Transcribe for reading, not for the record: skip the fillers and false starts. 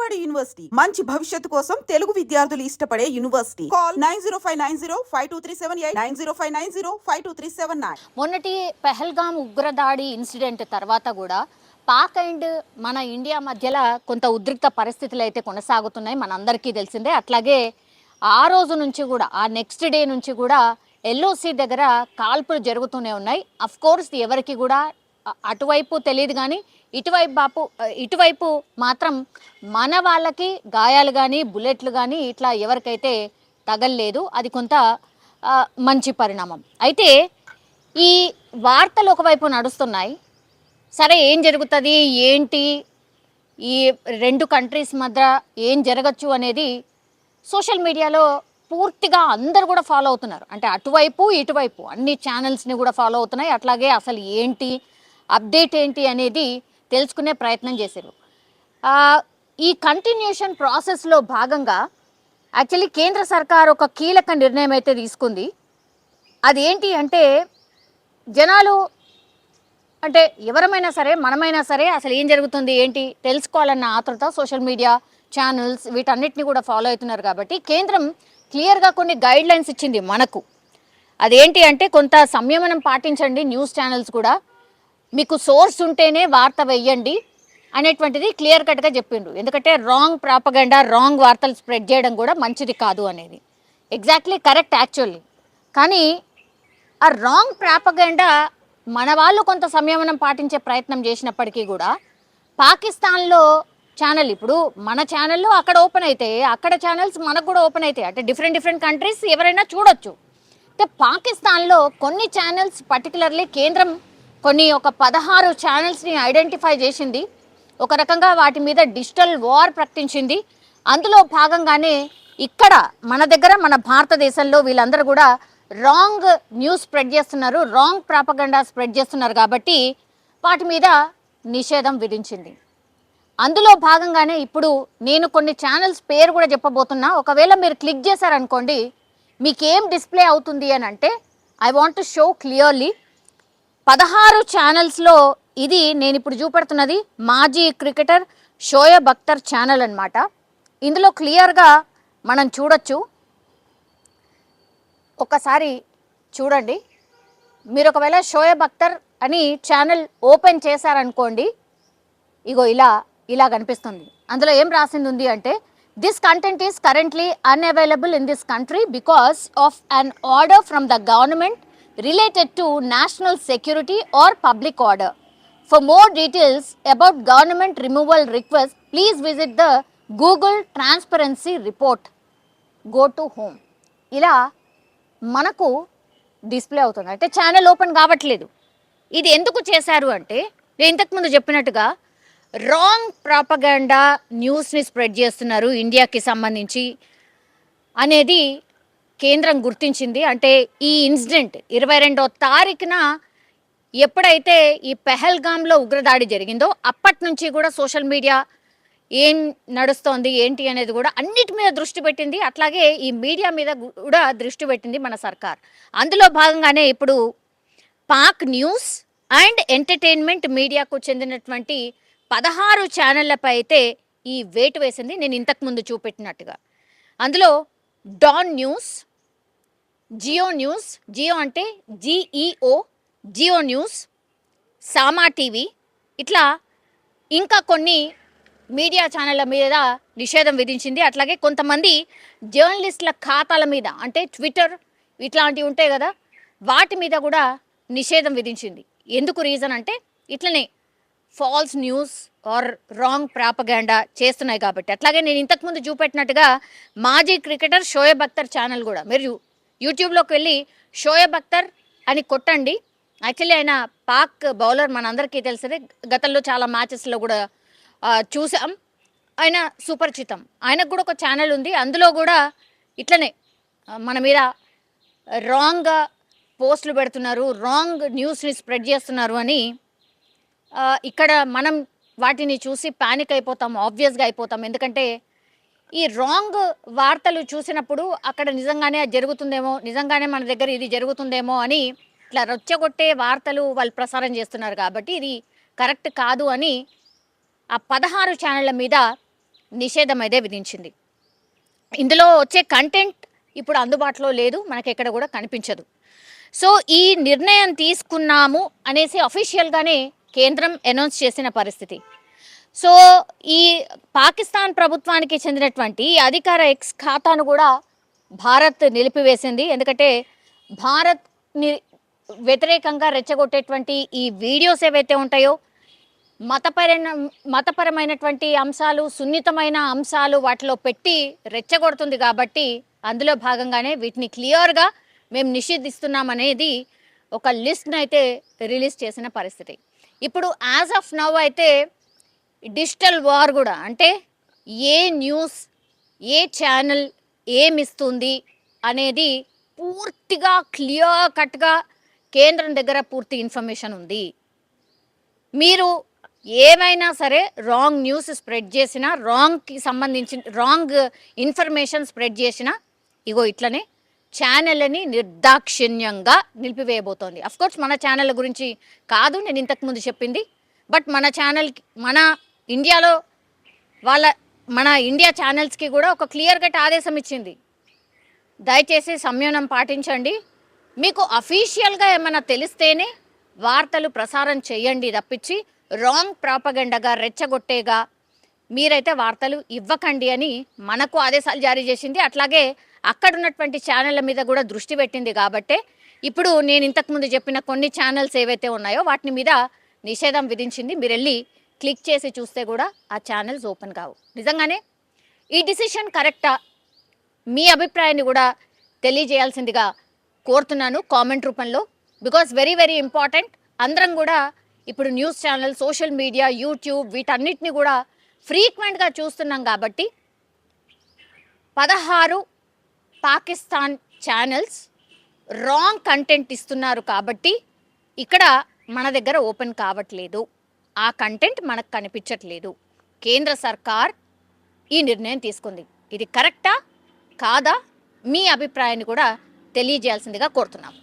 Kakatiya university మంచి భవిష్యత్తు కోసం తెలుగు విద్యార్థులు ఇష్టపడే యూనివర్సిటీ. కాల్ 9059052378 9059052379. మొన్నటి పెహల్గాం ఉగ్రదాడి ఇన్సిడెంట్ తర్వాత కూడా పాక్ అండ్ మన ఇండియా మధ్యలో కొంత ఉద్రిక్త పరిస్థితులు అయితే కొనసాగుతున్నాయి, మనందరికీ తెలిసిందే. అట్లాగే ఆ రోజు నుంచి కూడా ఆ నెక్స్ట్ డే నుంచి కూడా ఎల్ఓసి దగ్గర కాల్పులు జరుగుతూనే ఉన్నాయి. అఫ్ కోర్స్ ఎవరికి కూడా అటువైపు తెలియదు, కానీ ఇటువైపు మాత్రం మన వాళ్ళకి గాయాలు కానీ బుల్లెట్లు కానీ ఇట్లా ఎవరికైతే తగలలేదు. అది కొంత మంచి పరిణామం. అయితే ఈ వార్తలు ఒకవైపు నడుస్తున్నాయి. సరే, ఏం జరుగుతుంది ఏంటి, ఈ రెండు కంట్రీస్ మధ్య ఏం జరగచ్చు అనేది సోషల్ మీడియాలో పూర్తిగా అందరు కూడా ఫాలో అవుతున్నారు. అంటే అటువైపు ఇటువైపు అన్ని ఛానల్స్ని కూడా ఫాలో అవుతున్నాయి. అట్లాగే అసలు ఏంటి అప్డేట్ ఏంటి అనేది తెలుసుకునే ప్రయత్నం చేశారు. ఈ కంటిన్యూషన్ ప్రాసెస్లో భాగంగా యాక్చువల్లీ కేంద్ర సర్కార్ ఒక కీలక నిర్ణయం అయితే తీసుకుంది. అదేంటి అంటే, జనాలు అంటే ఎవరమైనా సరే మనమైనా సరే అసలు ఏం జరుగుతుంది ఏంటి తెలుసుకోవాలన్న ఆతృత సోషల్ మీడియా ఛానల్స్ వీటన్నిటిని కూడా ఫాలో అవుతున్నారు. కాబట్టి కేంద్రం క్లియర్గా కొన్ని గైడ్ లైన్స్ ఇచ్చింది మనకు. అదేంటి అంటే, కొంత సంయమనం పాటించండి, న్యూస్ ఛానల్స్ కూడా మీకు సోర్స్ ఉంటేనే వార్త వెయ్యండి అనేటువంటిది క్లియర్ కట్గా చెప్పిండ్రు. ఎందుకంటే రాంగ్ ప్రాపగండా, రాంగ్ వార్తలు స్ప్రెడ్ చేయడం కూడా మంచిది కాదు అనేది ఎగ్జాక్ట్లీ కరెక్ట్ యాక్చువల్లీ. కానీ ఆ రాంగ్ ప్రాపగండా మన వాళ్ళు కొంత సంయమనం పాటించే ప్రయత్నం చేసినప్పటికీ కూడా పాకిస్తాన్లో ఛానల్, ఇప్పుడు మన ఛానల్లో అక్కడ ఓపెన్ అయితే అక్కడ ఛానల్స్ మనకు కూడా ఓపెన్ అవుతాయి. అంటే డిఫరెంట్ కంట్రీస్ ఎవరైనా చూడొచ్చు. అంటే పాకిస్తాన్లో కొన్ని ఛానల్స్ పర్టికులర్లీ కేంద్రం ఒక 16 ఛానల్స్ని ఐడెంటిఫై చేసింది. ఒక రకంగా వాటి మీద డిజిటల్ వార్ ప్రకటించింది. అందులో భాగంగానే ఇక్కడ మన దగ్గర మన భారతదేశంలో వీళ్ళందరూ కూడా రాంగ్ న్యూస్ స్ప్రెడ్ చేస్తున్నారు, రాంగ్ ప్రాపగండా స్ప్రెడ్ చేస్తున్నారు. కాబట్టి వాటి మీద నిషేధం విధించింది. అందులో భాగంగానే ఇప్పుడు నేను కొన్ని ఛానల్స్ పేరు కూడా చెప్పబోతున్నా. ఒకవేళ మీరు క్లిక్ చేశారనుకోండి, మీకేం డిస్ప్లే అవుతుంది అని అంటే, I want to show clearly 16 ఛానల్స్లో ఇది నేను ఇప్పుడు చూపెడుతున్నది మాజీ క్రికెటర్ షోయబ్ అఖ్తర్ ఛానల్ అన్నమాట. ఇందులో క్లియర్గా మనం చూడొచ్చు. ఒకసారి చూడండి. మీరు ఒకవేళ షోయబ్ అఖ్తర్ అని ఛానల్ ఓపెన్ చేశారనుకోండి, ఇగో ఇలా కనిపిస్తుంది. అందులో ఏం రాసింది ఉంది అంటే, this content is currently unavailable in this country because of an order from the government related to national security or public order. For more details about government removal request, please visit the Google Transparency Report. Go to home. ఇలా మనకు display అవుతుంది. అంటే channel open కావట్లేదు. ఇది ఎందుకు చేశారు అంటే, నేను ఇంతకుముందు చెప్పినట్టుగా రాంగ్ ప్రాపగండా న్యూస్ని స్ప్రెడ్ చేస్తున్నారు ఇండియాకి సంబంధించి అనేది కేంద్రం గుర్తించింది. అంటే ఈ ఇన్సిడెంట్ 22వ తారీఖున ఎప్పుడైతే ఈ పెహల్గాంలో ఉగ్రదాడి జరిగిందో అప్పటి నుంచి కూడా సోషల్ మీడియా ఏం నడుస్తోంది ఏంటి అనేది కూడా అన్నిటి మీద దృష్టి పెట్టింది. అట్లాగే ఈ మీడియా మీద కూడా దృష్టి పెట్టింది మన సర్కార్. అందులో భాగంగానే ఇప్పుడు పాక్ న్యూస్ అండ్ ఎంటర్టైన్మెంట్ మీడియాకు చెందినటువంటి 16 ఛానళ్లపై అయితే ఈ వేటు వేసింది. నేను ఇంతకుముందు చూపెట్టినట్టుగా అందులో డాన్ న్యూస్, జియో న్యూస్, జియో అంటే GEO, Geo news, Samaa TV, ఇట్లా ఇంకా కొన్ని మీడియా ఛానళ్ళ మీద నిషేధం విధించింది. అట్లాగే కొంతమంది జర్నలిస్టుల ఖాతాల మీద, అంటే ట్విట్టర్ ఇట్లాంటివి ఉంటాయి కదా, వాటి మీద కూడా నిషేధం విధించింది. ఎందుకు రీజన్ అంటే, ఇట్లనే false news or wrong propaganda చేస్తున్నాయి కాబట్టి. అట్లాగే నేను ఇంతకుముందు చూపెట్టినట్టుగా మాజీ క్రికెటర్ షోయబ్ అఖ్తర్ ఛానల్ కూడా, మీరు యూట్యూబ్లోకి వెళ్ళి షోయబ్ అఖ్తర్ అని కొట్టండి. యాక్చువల్లీ ఆయన పాక్ బౌలర్, మనందరికీ తెలిసిందే, గతంలో చాలా మ్యాచెస్లో కూడా చూసాం, ఆయన సుపరిచితం. ఆయనకు కూడా ఒక ఛానల్ ఉంది. అందులో కూడా ఇట్లనే మన మీద రాంగ్గా పోస్టులు పెడుతున్నారు, రాంగ్ న్యూస్ని స్ప్రెడ్ చేస్తున్నారు అని ఇక్కడ మనం వాటిని చూసి ప్యానిక్ అయిపోతాం, ఆబ్వియస్గా అయిపోతాం. ఎందుకంటే ఈ రాంగ్ వార్తలు చూసినప్పుడు అక్కడ నిజంగానే అది జరుగుతుందేమో, నిజంగానే మన దగ్గర ఇది జరుగుతుందేమో అని ఇట్లా రొచ్చగొట్టే వార్తలు వాళ్ళు ప్రసారం చేస్తున్నారు. కాబట్టి ఇది కరెక్ట్ కాదు అని ఆ 16 ఛానళ్ళ మీద నిషేధం అయితే విధించింది. ఇందులో వచ్చే కంటెంట్ ఇప్పుడు అందుబాటులో లేదు, మనకి ఎక్కడ కూడా కనిపించదు. సో ఈ నిర్ణయం తీసుకున్నాము అనేసి అఫీషియల్గానే కేంద్రం అనౌన్స్ చేసిన పరిస్థితి. సో ఈ పాకిస్తాన్ ప్రభుత్వానికి చెందినటువంటి ఈ అధికార ఎక్స్ ఖాతాను కూడా భారత్ నిలిపివేసింది. ఎందుకంటే భారత్ని వ్యతిరేకంగా రెచ్చగొట్టేటువంటి ఈ వీడియోస్ ఏవైతే ఉంటాయో మతపరమైనటువంటి అంశాలు, సున్నితమైన అంశాలు వాటిలో పెట్టి రెచ్చగొడుతుంది కాబట్టి అందులో భాగంగానే వీటిని క్లియర్గా మేము నిషేధిస్తున్నామనేది ఒక లిస్ట్ని అయితే రిలీజ్ చేసిన పరిస్థితి. ఇప్పుడు యాజ్ ఆఫ్ నవ్ అయితే డిజిటల్ వార్ కూడా, అంటే ఏ న్యూస్ ఏ ఛానల్ ఏమిస్తుంది అనేది పూర్తిగా క్లియర్ కట్గా కేంద్రం దగ్గర పూర్తి ఇన్ఫర్మేషన్ ఉంది. మీరు ఏమైనా సరే రాంగ్ న్యూస్ స్ప్రెడ్ చేసినా, రాంగ్కి సంబంధించిన రాంగ్ ఇన్ఫర్మేషన్ స్ప్రెడ్ చేసినా ఇగో ఇట్లనే ఛానళ్ళని నిర్దాక్షిణ్యంగా నిలిపివేయబోతోంది. అఫ్కోర్స్ మన ఛానళ్ళ గురించి కాదు నేను ఇంతకుముందు చెప్పింది, బట్ మన ఛానల్కి, మన ఇండియాలో మన ఇండియా ఛానల్స్కి కూడా ఒక క్లియర్ కట్ ఆదేశం ఇచ్చింది. దయచేసి సంయమనం పాటించండి, మీకు అఫీషియల్గా ఏమైనా తెలిస్తేనే వార్తలు ప్రసారం చేయండి తప్పించి రాంగ్ ప్రాపగండగా రెచ్చగొట్టేగా మీరైతే వార్తలు ఇవ్వకండి అని మనకు ఆదేశాలు జారీ చేసింది. అట్లాగే అక్కడ ఉన్నటువంటి ఛానళ్ళ మీద కూడా దృష్టి పెట్టింది. కాబట్టే ఇప్పుడు నేను ఇంతకుముందు చెప్పిన కొన్ని ఛానల్స్ ఏవైతే ఉన్నాయో వాటి మీద నిషేధం విధించింది. మీరు వెళ్ళి క్లిక్ చేసి చూస్తే కూడా ఆ ఛానల్స్ ఓపెన్ కావు. నిజంగానే ఈ డిసిషన్ కరెక్టా? మీ అభిప్రాయాన్ని కూడా తెలియజేయాల్సిందిగా కోరుతున్నాను కామెంట్ రూపంలో. Because very very important. అందరం కూడా ఇప్పుడు news channel, social media, YouTube వీటన్నిటిని కూడా ఫ్రీక్వెంట్గా చూస్తున్నాం కాబట్టి 16 పాకిస్తాన్ ఛానల్స్ రాంగ్ కంటెంట్ ఇస్తున్నారు కాబట్టి ఇక్కడ మన దగ్గర ఓపెన్ కావట్లేదు, ఆ కంటెంట్ మనకు కనిపించట్లేదు. కేంద్ర సర్కార్ ఈ నిర్ణయం తీసుకుంది. ఇది కరెక్టా కాదా? మీ అభిప్రాయాన్ని కూడా తెలియజేయాల్సిందిగా కోరుతున్నాం.